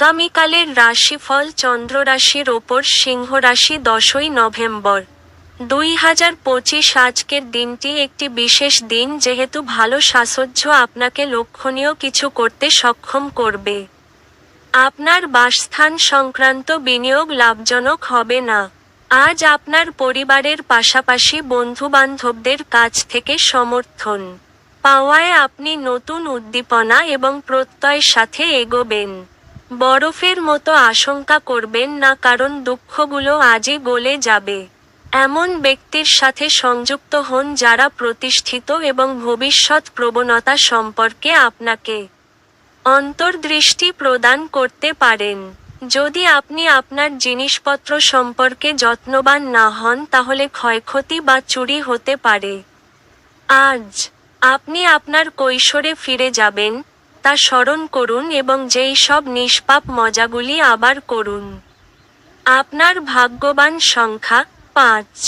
আগামীকালের রাশিফল চন্দ্র রাশির ওপর সিংহ রাশি 10ই নভেম্বর 2025। আজকের দিনটি একটি বিশেষ দিন, যেহেতু ভালো সাহচর্য আপনাকে লক্ষণীয় কিছু করতে সক্ষম করবে। আপনার বাসস্থান সংক্রান্ত বিনিয়োগ লাভজনক হবে না। আজ আপনার পরিবারের পাশাপাশি বন্ধুবান্ধবদের কাছ থেকে সমর্থন পাওয়ায় আপনি নতুন উদ্দীপনা এবং প্রত্যয়ের সাথে এগোবেন। বরফের মতো আশঙ্কা করবেন না, কারণ দুঃখগুলো আজই গলে যাবে। এমন ব্যক্তির সাথে সংযুক্ত হন যারা প্রতিষ্ঠিত এবং ভবিষ্যৎ প্রবণতা সম্পর্কে আপনাকে অন্তর্দৃষ্টি প্রদান করতে পারেন। যদি আপনি আপনার জিনিসপত্র সম্পর্কে যত্নবান না হন, তাহলে ক্ষয়ক্ষতি বা চুরি হতে পারে। আজ আপনি আপনার কৈশোরে ফিরে যাবেন, তা স্মরণ করুন এবং যেই সব নিষ্পাপ মজাগুলি আবার করুন। আপনার ভাগ্যবান সংখ্যা 5।